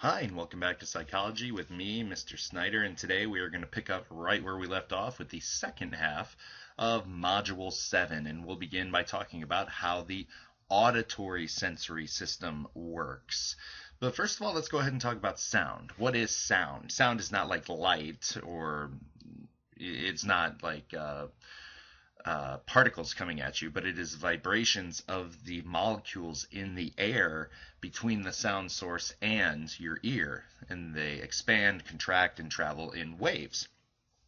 Hi, and welcome back to Psychology with me, Mr. Snyder, and today we are going to pick up right where we left off with the second half of Module 7, and we'll begin by talking about how the auditory sensory system works. But first of all, let's go ahead and talk about sound. What is sound? Sound is not like light, or it's not like particles coming at you, but it is vibrations of the molecules in the air between the sound source and your ear, and they expand, contract, and travel in waves.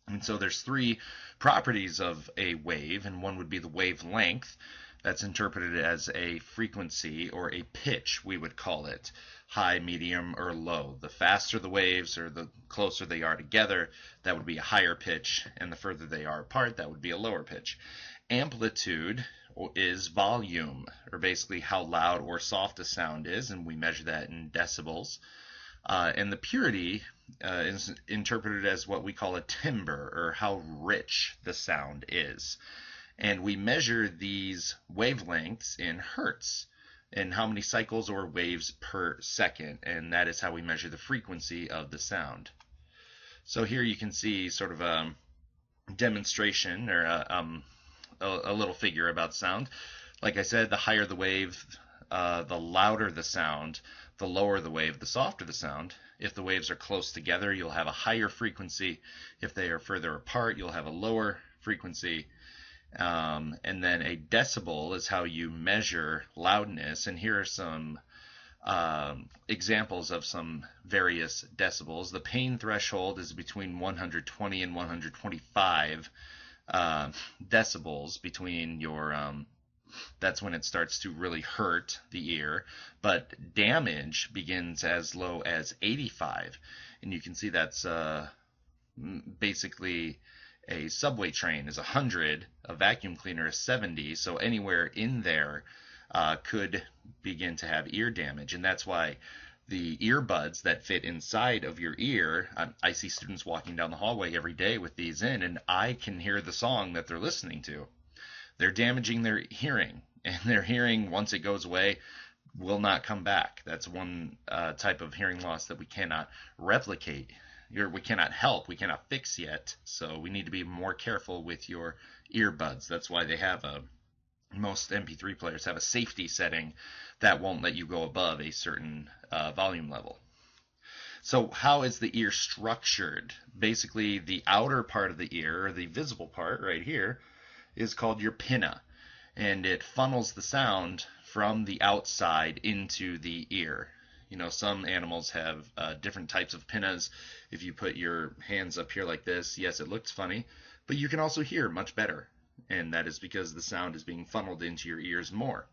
And so there's three properties of a wave, and one would be the wavelength. That's interpreted as a frequency or a pitch, we would call it, high, medium, or low. The faster the waves or the closer they are together, that would be a higher pitch, and the further they are apart, that would be a lower pitch. Amplitude is volume, or basically how loud or soft a sound is, and we measure that in decibels. And the purity is interpreted as what we call a timbre, or how rich the sound is. And we measure these wavelengths in hertz, and how many cycles or waves per second, and that is how we measure the frequency of the sound. So here you can see sort of a demonstration, or a little figure about sound. Like I said, the higher the wave, the louder the sound. The lower the wave, the softer the sound. If the waves are close together, you'll have a higher frequency. If they are further apart, you'll have a lower frequency. And then a decibel is how you measure loudness. And here are some examples of some various decibels. The pain threshold is between 120 and 125 decibels between your that's when it starts to really hurt the ear. But damage begins as low as 85. And you can see that's basically a subway train is 100, a vacuum cleaner is 70, so anywhere in there could begin to have ear damage. And that's why the earbuds that fit inside of your ear, I see students walking down the hallway every day with these in, and I can hear the song that they're listening to. They're damaging their hearing, and their hearing, once it goes away, will not come back. That's one type of hearing loss that we cannot replicate. We cannot help, we cannot fix yet, so we need to be more careful with your earbuds. That's why they have most MP3 players have a safety setting that won't let you go above a certain volume level. So how is the ear structured? Basically, the outer part of the ear, or the visible part right here, is called your pinna, and it funnels the sound from the outside into the ear. You know, some animals have different types of pinnas. If you put your hands up here like this, yes, it looks funny, but you can also hear much better, and that is because the sound is being funneled into your ears more.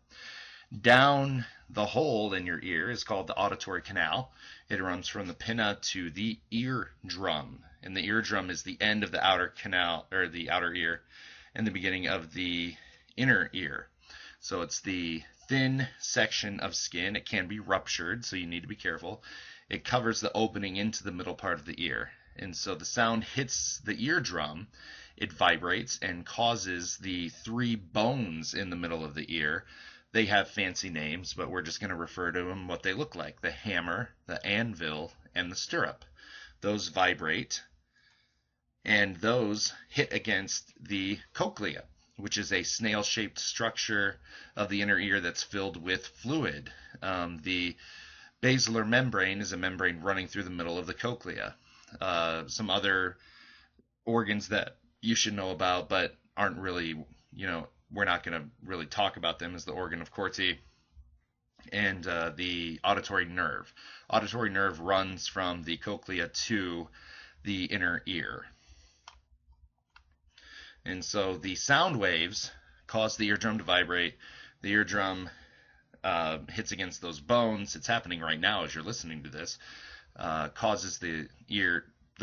Down the hole in your ear is called the auditory canal. It runs from the pinna to the eardrum, and the eardrum is the end of the outer canal, or the outer ear, and the beginning of the inner ear. So it's the thin section of skin. It can be ruptured, so you need to be careful. It covers the opening into the middle part of the ear. And so the sound hits the eardrum, it vibrates and causes the three bones in the middle of the ear. They have fancy names, but we're just going to refer to them what they look like: the hammer, the anvil, and the stirrup. Those vibrate, and those hit against the cochlea, which is a snail-shaped structure of the inner ear that's filled with fluid. The basilar membrane is a membrane running through the middle of the cochlea. Some other organs that you should know about but aren't really, we're not going to really talk about them, is the organ of Corti and the auditory nerve. Auditory nerve runs from the cochlea to the inner ear. And so the sound waves cause the eardrum to vibrate. The eardrum hits against those bones. It's happening right now as you're listening to this. Causes the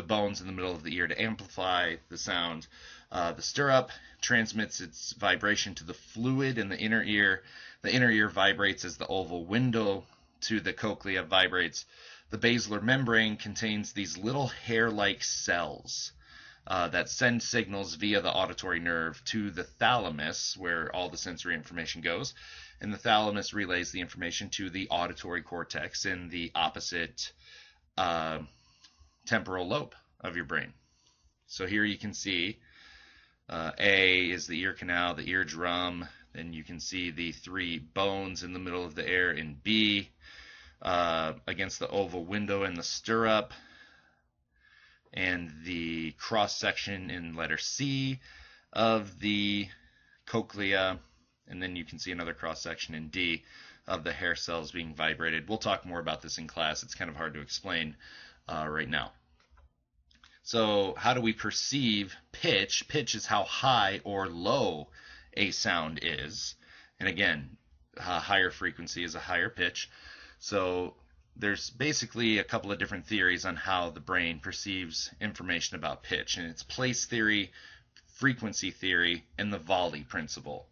bones in the middle of the ear to amplify the sound. The stirrup transmits its vibration to the fluid in the inner ear. The inner ear vibrates as the oval window to the cochlea vibrates. The basilar membrane contains these little hair-like cells that send signals via the auditory nerve to the thalamus, where all the sensory information goes. And the thalamus relays the information to the auditory cortex in the opposite uh, temporal lobe of your brain. So here you can see A is the ear canal, the eardrum. Then you can see the three bones in the middle of the ear in B, against the oval window in the stirrup, and the cross section in letter C of the cochlea. And then you can see another cross section in D of the hair cells being vibrated. We'll talk more about this in class. It's kind of hard to explain right now. So how do we perceive pitch? Pitch is how high or low a sound is. And again, a higher frequency is a higher pitch. So there's basically a couple of different theories on how the brain perceives information about pitch. And it's place theory, frequency theory, and the volley principle.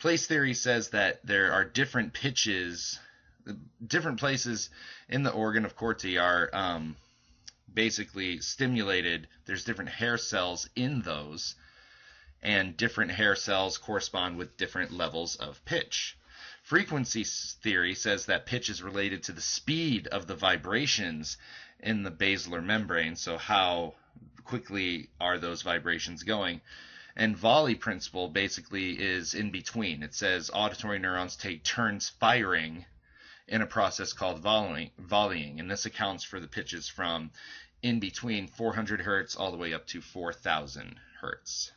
Place theory says that there are different pitches, different places in the organ of Corti are basically stimulated. There's different hair cells in those, and different hair cells correspond with different levels of pitch. Frequency theory says that pitch is related to the speed of the vibrations in the basilar membrane, so how quickly are those vibrations going. And volley principle basically is in between. It says auditory neurons take turns firing in a process called volleying, and this accounts for the pitches from in between 400 hertz all the way up to 4,000 hertz.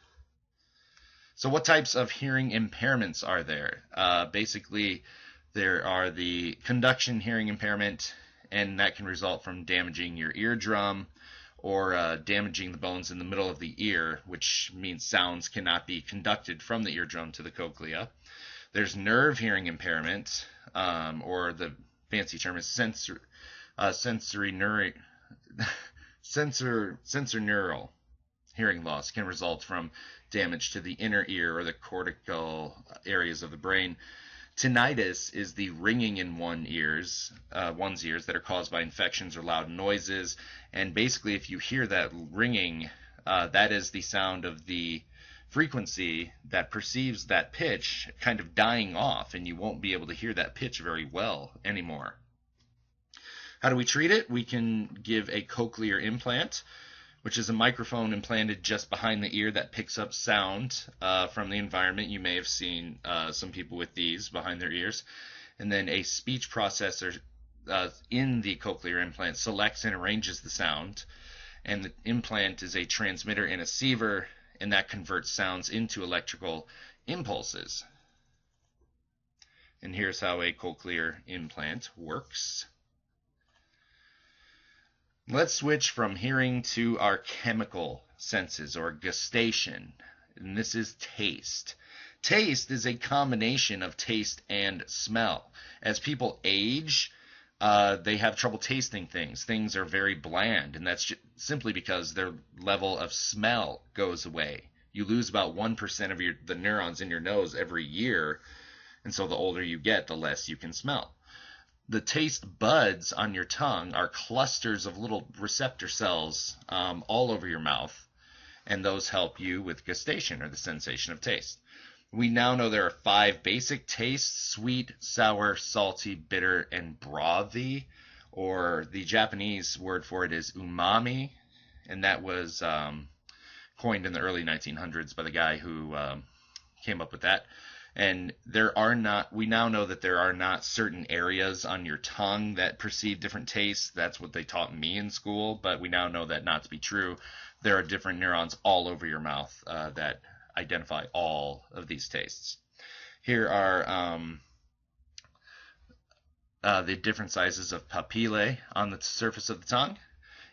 So what types of hearing impairments are there? Basically, there are the conduction hearing impairment, and that can result from damaging your eardrum or damaging the bones in the middle of the ear, which means sounds cannot be conducted from the eardrum to the cochlea. There's nerve hearing impairment, or the fancy term is sensorineural hearing loss, can result from damage to the inner ear or the cortical areas of the brain. Tinnitus is the ringing in one's ears that are caused by infections or loud noises. And basically, if you hear that ringing, that is the sound of the frequency that perceives that pitch kind of dying off, and you won't be able to hear that pitch very well anymore. How do we treat it? We can give a cochlear implant, which is a microphone implanted just behind the ear that picks up sound from the environment. You may have seen some people with these behind their ears. And then a speech processor in the cochlear implant selects and arranges the sound. And the implant is a transmitter and a receiver, and that converts sounds into electrical impulses. And here's how a cochlear implant works. Let's switch from hearing to our chemical senses, or gustation, and this is taste. Taste is a combination of taste and smell. As people age, they have trouble tasting things. Things are very bland, and that's simply because their level of smell goes away. You lose about 1% of the neurons in your nose every year, and so the older you get, the less you can smell. The taste buds on your tongue are clusters of little receptor cells all over your mouth, and those help you with gustation, or the sensation of taste. We now know there are 5 basic tastes: sweet, sour, salty, bitter, and brothy, or the Japanese word for it is umami, and that was coined in the early 1900s by the guy who came up with that. And we now know that there are not certain areas on your tongue that perceive different tastes. That's what they taught me in school, but we now know that not to be true. There are different neurons all over your mouth that identify all of these tastes. Here are the different sizes of papillae on the surface of the tongue.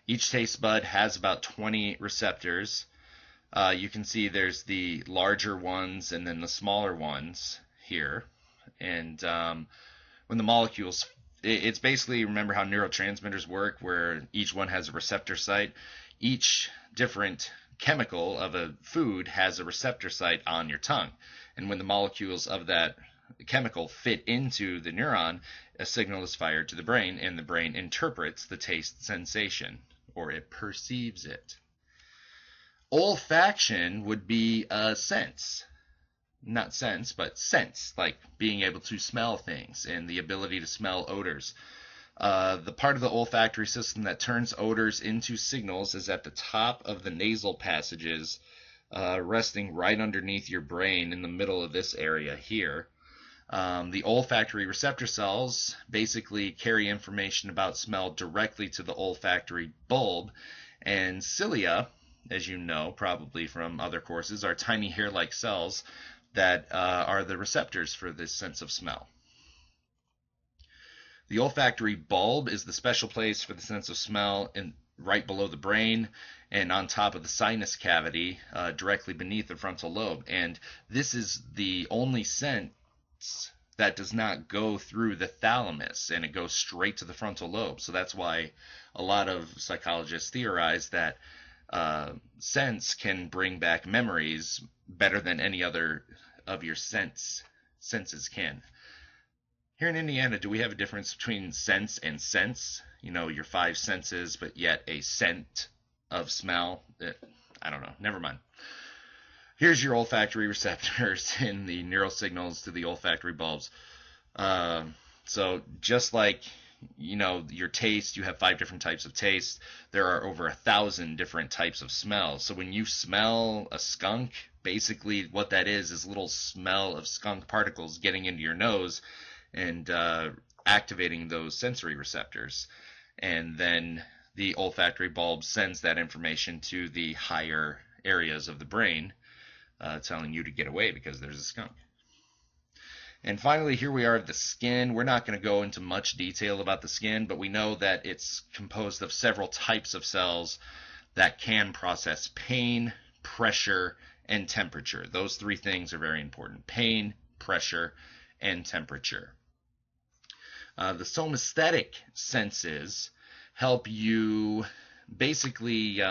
Each taste bud has about 20 receptors. You can see there's the larger ones and then the smaller ones here. And when the molecules, it's basically, remember how neurotransmitters work, where each one has a receptor site. Each different chemical of a food has a receptor site on your tongue. And when the molecules of that chemical fit into the neuron, a signal is fired to the brain, and the brain interprets the taste sensation, or it perceives it. Olfaction would be a sense. Not sense, but sense, like being able to smell things and the ability to smell odors. The part of the olfactory system that turns odors into signals is at the top of the nasal passages, resting right underneath your brain in the middle of this area here. The olfactory receptor cells basically carry information about smell directly to the olfactory bulb, and cilia, as you know probably from other courses, are tiny hair-like cells that are the receptors for this sense of smell. The olfactory bulb is the special place for the sense of smell right below the brain and on top of the sinus cavity, directly beneath the frontal lobe. And this is the only sense that does not go through the thalamus, and it goes straight to the frontal lobe. So that's why a lot of psychologists theorize that sense can bring back memories better than any other of your senses can. Here in Indiana, do we have a difference between sense and sense? You know, your five senses, but yet a scent of smell? I don't know. Never mind. Here's your olfactory receptors and the neural signals to the olfactory bulbs. So just like, you know, your taste, you have 5 different types of taste. There are over 1,000 different types of smell. So when you smell a skunk, basically what that is little smell of skunk particles getting into your nose and activating those sensory receptors. And then the olfactory bulb sends that information to the higher areas of the brain, telling you to get away because there's a skunk. And finally, here we are at the skin. We're not going to go into much detail about the skin, but we know that it's composed of several types of cells that can process pain, pressure, and temperature. Those 3 things are very important: pain, pressure, and temperature. The somesthetic senses help you basically,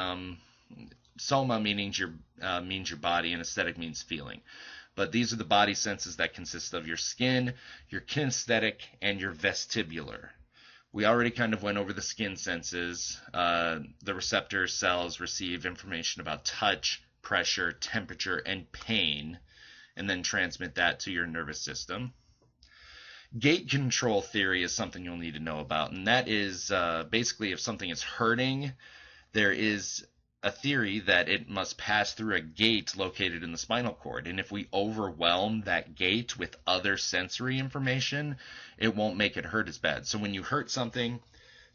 soma means your body, and aesthetic means feeling. But these are the body senses that consist of your skin, your kinesthetic, and your vestibular. We already kind of went over the skin senses. The receptor cells receive information about touch, pressure, temperature, and pain, and then transmit that to your nervous system. Gate control theory is something you'll need to know about, and that is basically if something is hurting, there is a theory that it must pass through a gate located in the spinal cord. And if we overwhelm that gate with other sensory information, it won't make it hurt as bad. So when you hurt something,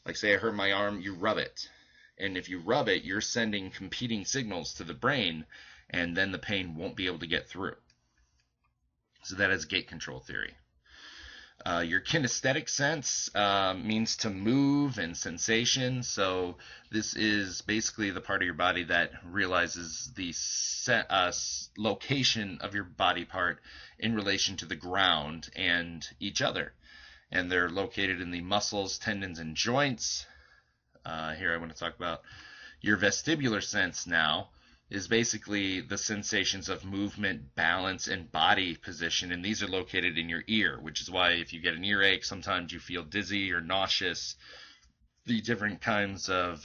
like say I hurt my arm, you rub it. And if you rub it, you're sending competing signals to the brain, and then the pain won't be able to get through. So that is gate control theory. Your kinesthetic sense means to move and sensation. So this is basically the part of your body that realizes the location of your body part in relation to the ground and each other. And they're located in the muscles, tendons, and joints. Here I want to talk about your vestibular sense now. Is basically the sensations of movement, balance, and body position, and these are located in your ear, which is why if you get an earache, sometimes you feel dizzy or nauseous. The different kinds of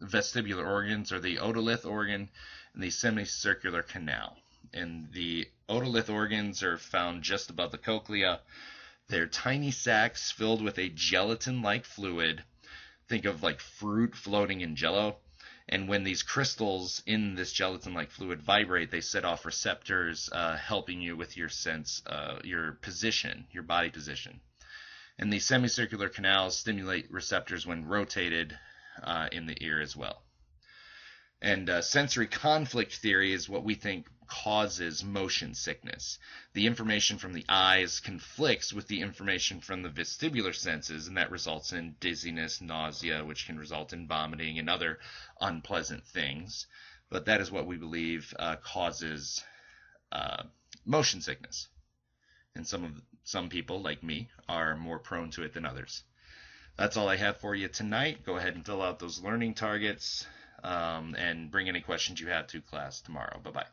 vestibular organs are the otolith organ and the semicircular canal. And the otolith organs are found just above the cochlea. They're tiny sacs filled with a gelatin-like fluid. Think of like fruit floating in jello. And when these crystals in this gelatin-like fluid vibrate, they set off receptors, helping you with your sense, your position, your body position. And the semicircular canals stimulate receptors when rotated in the ear as well. And sensory conflict theory is what we think causes motion sickness. The information from the eyes conflicts with the information from the vestibular senses, and that results in dizziness, nausea, which can result in vomiting and other unpleasant things. But that is what we believe causes motion sickness. And some people, like me, are more prone to it than others. That's all I have for you tonight. Go ahead and fill out those learning targets and bring any questions you have to class tomorrow. Bye-bye.